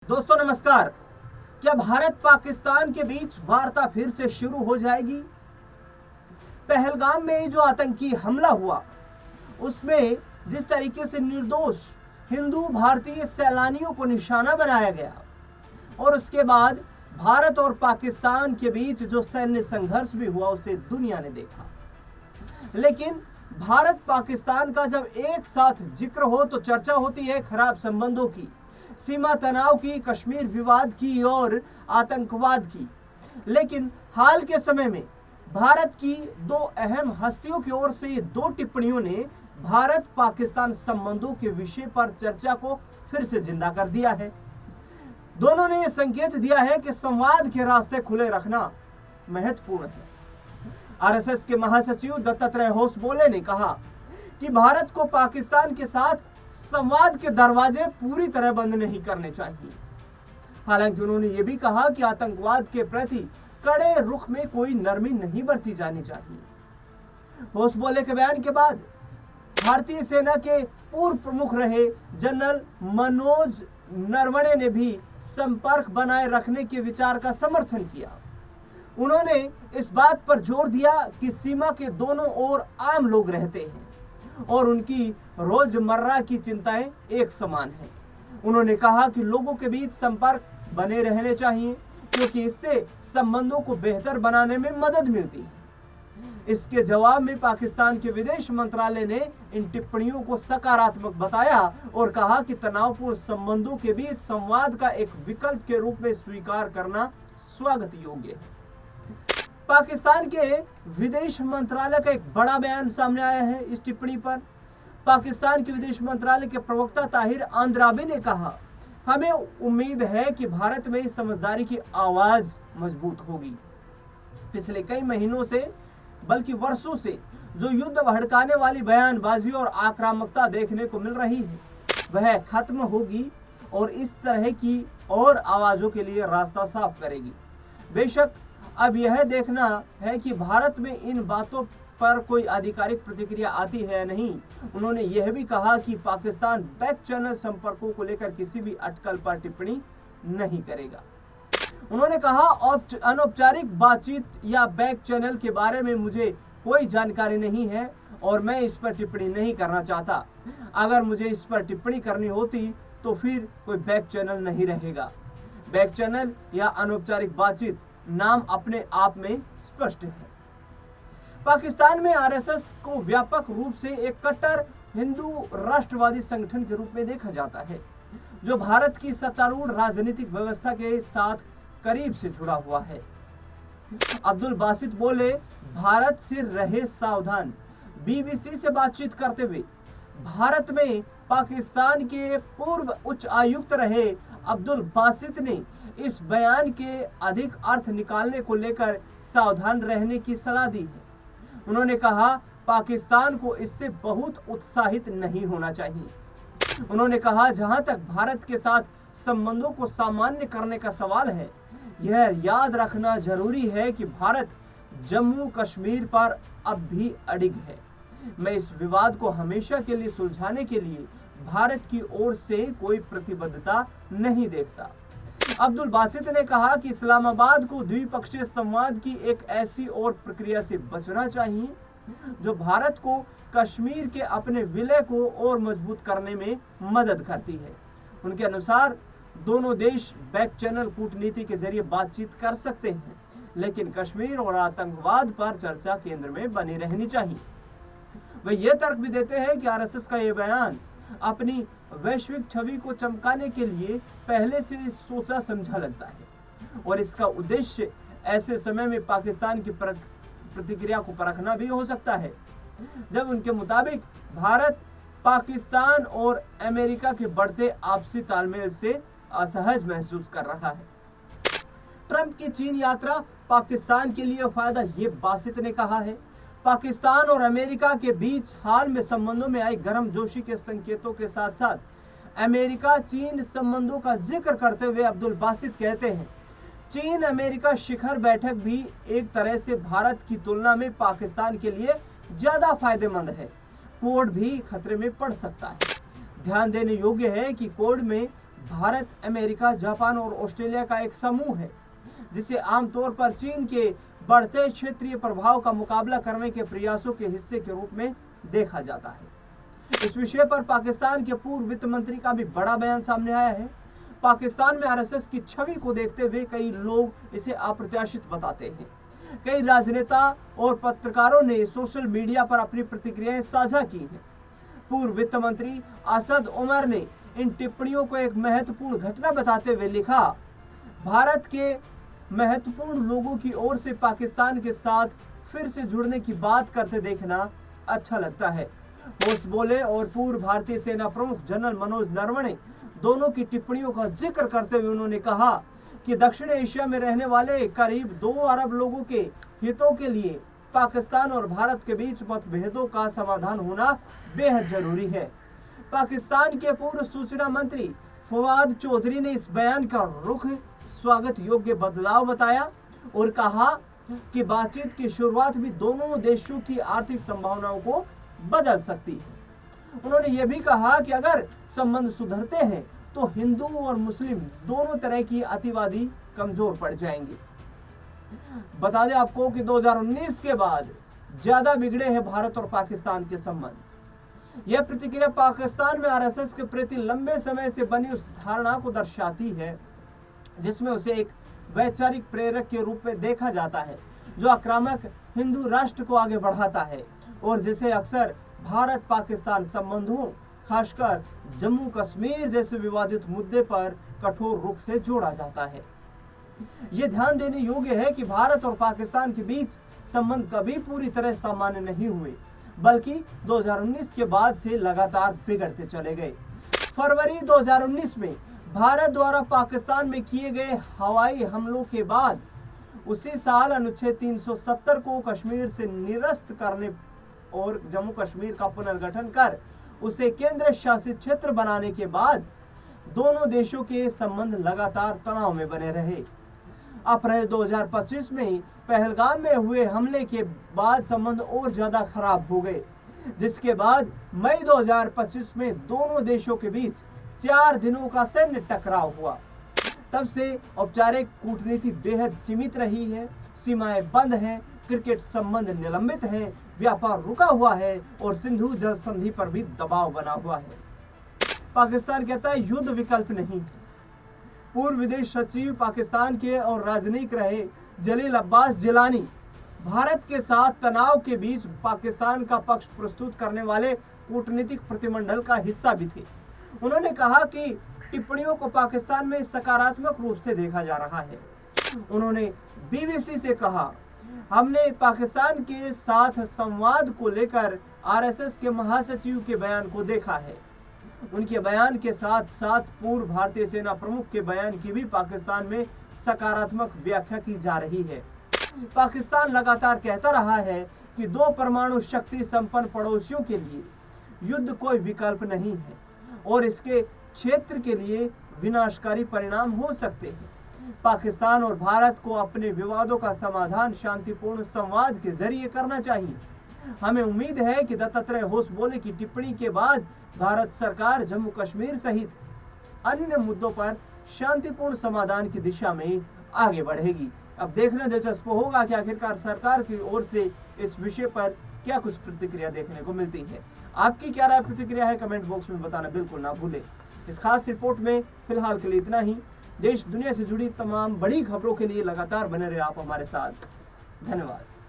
दोस्तों नमस्कार। क्या भारत पाकिस्तान के बीच वार्ता फिर से शुरू हो जाएगी? पहलगाम में जो आतंकी हमला हुआ उसमें जिस तरीके से निर्दोष हिंदू भारतीय सैलानियों को निशाना बनाया गया और उसके बाद भारत और पाकिस्तान के बीच जो सैन्य संघर्ष भी हुआ उसे दुनिया ने देखा। लेकिन भारत पाकिस्तान का जब एक साथ जिक्र हो तो चर्चा होती है खराब संबंधों की, सीमा तनाव की, कश्मीर विवाद की और आतंकवाद की। लेकिन हाल के समय में भारत की दो अहम हस्तियों की ओर से ये दो टिप्पणियों ने भारत पाकिस्तान संबंधों के विषय पर चर्चा को फिर से जिंदा कर दिया है। दोनों ने यह संकेत दिया है कि संवाद के रास्ते खुले रखना महत्वपूर्ण है। आरएसएस के महासचिव दत्तात्रेय होसबोले ने कहा कि भारत को पाकिस्तान के साथ संवाद के दरवाजे पूरी तरह बंद नहीं करने चाहिए। हालांकि उन्होंने ये भी कहा कि आतंकवाद के प्रति कड़े रुख में कोई नरमी नहीं बरती जानी चाहिए। होसबोले के बयान के बाद भारतीय सेना के पूर्व प्रमुख रहे जनरल मनोज नरवणे ने भी संपर्क बनाए रखने के विचार का समर्थन किया। उन्होंने इस बात पर जोर दिया कि सीमा के दोनों ओर आम लोग रहते हैं और उनकी रोजमर्रा की चिंताएं एक समान हैं। उन्होंने कहा कि लोगों के बीच संपर्क बने रहने चाहिए क्योंकि इससे संबंधों को बेहतर बनाने में मदद मिलती है। इसके जवाब में पाकिस्तान के विदेश मंत्रालय ने इन टिप्पणियों को सकारात्मक बताया और कहा कि तनावपूर्ण संबंधों के बीच संवाद का एक विकल्प के रूप में स्वीकार करना स्वागत योग्य है। पाकिस्तान के विदेश मंत्रालय का एक बड़ा बयान सामने आया है इस टिप्पणी पर। पाकिस्तान के विदेश मंत्रालय के प्रवक्ता ताहिर आंद्राबी ने कहा, हमें उम्मीद है कि भारत में इस समझदारी की आवाज मजबूत होगी। पिछले कई महीनों से बल्कि वर्षों से जो युद्ध भड़काने वाली बयानबाजी और आक्रामकता देखने को मिल रही है वह खत्म होगी और इस तरह की और आवाजों के लिए रास्ता साफ करेगी। बेशक अब यह देखना है कि भारत में इन बातों पर कोई आधिकारिक प्रतिक्रिया आती है या नहीं। उन्होंने यह भी कहा कि पाकिस्तान बैक चैनल संपर्कों को लेकर किसी भी अटकल पर टिप्पणी नहीं करेगा। उन्होंने कहा, अनौपचारिक बातचीत या बैक चैनल के बारे में मुझे कोई जानकारी नहीं है और मैं इस पर टिप्पणी नहीं करना चाहता। अगर मुझे इस पर टिप्पणी करनी होती तो फिर कोई बैक चैनल नहीं रहेगा। बैक चैनल या अनौपचारिक बातचीत नाम अपने आप में स्पष्ट है। पाकिस्तान में आरएसएस को व्यापक रूप से एक कट्टर हिंदू राष्ट्रवादी संगठन के रूप में देखा जाता है जो भारत की सत्तारूढ़ राजनीतिक व्यवस्था के साथ करीब से जुड़ा हुआ है। अब्दुल बासित बोले, भारत से रहे सावधान। बीबीसी से बातचीत करते हुए भारत में पाकिस्तान के पूर्व उच्च आयुक्त रहे अब्दुल बासित ने इस बयान के अधिक अर्थ निकालने को लेकर सावधान रहने की सलाह दी है। उन्होंने कहा, पाकिस्तान को इससे बहुत उत्साहित नहीं होना चाहिए। उन्होंने कहा, जहां तक भारत के साथ संबंधों को सामान्य करने का सवाल है, यह याद रखना जरूरी है कि भारत जम्मू कश्मीर पर अब भी अडिग है। मैं इस विवाद को हमेशा के लिए सुलझाने के लिए भारत की ओर से कोई प्रतिबद्धता नहीं देखता। अब्दुल बासित ने कहा कि इस्लामाबाद को द्विपक्षीय संवाद की एक ऐसी और प्रक्रिया से बचना चाहिए जो भारत को कश्मीर के अपने विलय को और मजबूत करने में मदद करती है। उनके अनुसार दोनों देश बैक चैनल कूटनीति के जरिए बातचीत कर सकते हैं, लेकिन कश्मीर और आतंकवाद पर चर्चा केंद्र में बनी रहनी चाहिए। वे ये तर्क भी देते हैं कि आरएसएस का ये बयान अपनी वैश्विक छवि को चमकाने के लिए पहले से सोचा समझा लगता है और इसका उद्देश्य ऐसे समय में पाकिस्तान की प्रतिक्रिया को परखना भी हो सकता है जब उनके मुताबिक भारत पाकिस्तान और अमेरिका के बढ़ते आपसी तालमेल से असहज महसूस कर रहा है। ट्रंप की चीन यात्रा पाकिस्तान के लिए फायदा, ये बासित ने कहा है। पाकिस्तान और अमेरिका के बीच हाल में संबंधों में आई गर्मजोशी के संकेतों के साथ साथ अमेरिका चीन संबंधों का जिक्र करते हुए अब्दुल बासित कहते हैं, चीन अमेरिका शिखर बैठक भी एक तरह से भारत की तुलना में पाकिस्तान के लिए ज्यादा फायदेमंद है। कोड भी खतरे में पड़ सकता है। ध्यान देने योग्य है कि कोड में भारत, अमेरिका, जापान और ऑस्ट्रेलिया का एक समूह है जिसे आमतौर पर चीन के बढ़ते क्षेत्रीय प्रभाव का मुकाबला करने के प्रयासों के हिस्से के रूप में देखा जाता है। इस विषय पर पाकिस्तान के पूर्व वित्त मंत्री का भी बड़ा बयान सामने आया है। पाकिस्तान में आरएसएस की छवि को देखते हुए कई लोग इसे अप्रत्याशित बताते हैं। कई राजनेता और पत्रकारों ने सोशल मीडिया पर अपनी प्रतिक्रियाएं साझा की हैं। पूर्व वित्त मंत्री असद उमर ने इन टिप्पणियों को एक महत्वपूर्ण घटना बताते हुए लिखा, भारत के महत्वपूर्ण लोगों की ओर से पाकिस्तान के साथ फिर से जुड़ने की बात करते देखना अच्छा लगता है। होश बोले और पूर्व भारतीय सेना प्रमुख जनरल मनोज नरवणे दोनों की टिप्पणियों का जिक्र करते हुए उन्होंने कहा कि दक्षिण एशिया में रहने वाले करीब 2 अरब लोगों के हितों के लिए पाकिस्तान और भारत के बीच मतभेदों का समाधान होना बेहद जरूरी है। पाकिस्तान के पूर्व सूचना मंत्री फवाद चौधरी ने इस बयान का रुख स्वागत योग्य बदलाव बताया और कहा कि बातचीत की शुरुआत भी दोनों देशों की आर्थिक संभावनाओं को बदल सकती है। उन्होंने यह भी कहा कि अगर संबंध सुधरते हैं तो हिंदू और मुस्लिम दोनों तरह की अतिवादी कमजोर पड़ जाएंगे। बता दें आपको कि 2019 के बाद ज्यादा बिगड़े हैं भारत और पाकिस्तान के संबंध। यह प्रतिक्रिया पाकिस्तान में आरएसएस के प्रति लंबे समय से बनी उस धारणा को दर्शाती है जिसमें उसे एक वैचारिक प्रेरक के रूप में देखा जाता है जो आक्रामक हिंदू राष्ट्र को आगे बढ़ाता है और जिसे अक्सर भारत पाकिस्तान संबंधों, खासकर जम्मू कश्मीर जैसे विवादित मुद्दे पर कठोर रुख से जोड़ा जाता है। यह ध्यान देने योग्य है कि भारत और पाकिस्तान के बीच संबंध कभी पूरी तरह सामान्य नहीं हुए, बल्कि 2019 के बाद से लगातार बिगड़ते चले गए। फरवरी 2019 में भारत द्वारा पाकिस्तान में किए गए हवाई हमलों के बाद उसी साल अनुच्छेद 370 को कश्मीर से निरस्त करने और जम्मू कश्मीर का पुनर्गठन कर उसे केंद्र शासित क्षेत्र बनाने के बाद दोनों देशों के संबंध लगातार तनाव में बने रहे। अप्रैल 2025 में पहलगाम में हुए हमले के बाद संबंध और ज्यादा खराब हो गए, जिसके बाद मई 2025 में दोनों देशों के बीच 4 दिनों का सैन्य टकराव हुआ। तब से औपचारिक कूटनीति बेहद सीमित रही है, सीमाएं बंद हैं, क्रिकेट संबंध निलंबित हैं, व्यापार रुका हुआ है और सिंधु जल संधि पर भी दबाव बना हुआ है। पाकिस्तान कहता है युद्ध विकल्प नहीं है। पूर्व विदेश सचिव पाकिस्तान के और राजनयिक रहे जलील अब्बास जिलानी भारत के साथ तनाव के बीच पाकिस्तान का पक्ष प्रस्तुत करने वाले कूटनीतिक प्रतिमंडल का हिस्सा भी थे। उन्होंने कहा कि टिप्पणियों को पाकिस्तान में सकारात्मक रूप से देखा जा रहा है। उन्होंने बीबीसी से कहा, हमने पाकिस्तान के साथ संवाद को लेकर आरएसएस के महासचिव के बयान को देखा है। उनके बयान के साथ साथ पूर्व भारतीय सेना प्रमुख के बयान की भी पाकिस्तान में सकारात्मक व्याख्या की जा रही है। पाकिस्तान लगातार कहता रहा है कि 2 परमाणु शक्ति संपन्न पड़ोसियों के लिए युद्ध कोई विकल्प नहीं है और इसके क्षेत्र के लिए विनाशकारी परिणाम हो सकते हैं। पाकिस्तान और भारत को अपने विवादों का समाधान शांतिपूर्ण संवाद के जरिए करना चाहिए। हमें उम्मीद है कि दत्तात्रेय होसबोले की टिप्पणी के बाद भारत सरकार जम्मू कश्मीर सहित अन्य मुद्दों पर शांतिपूर्ण समाधान की दिशा में आगे बढ़ेगी। अब देखना दिलचस्प होगा कि आखिरकार सरकार की ओर से इस विषय पर क्या कुछ प्रतिक्रिया देखने को मिलती है। आपकी क्या राय प्रतिक्रिया है कमेंट बॉक्स में बताना बिल्कुल ना भूलें। इस खास रिपोर्ट में फिलहाल के लिए इतना ही। देश दुनिया से जुड़ी तमाम बड़ी खबरों के लिए लगातार बने रहे आप हमारे साथ। धन्यवाद।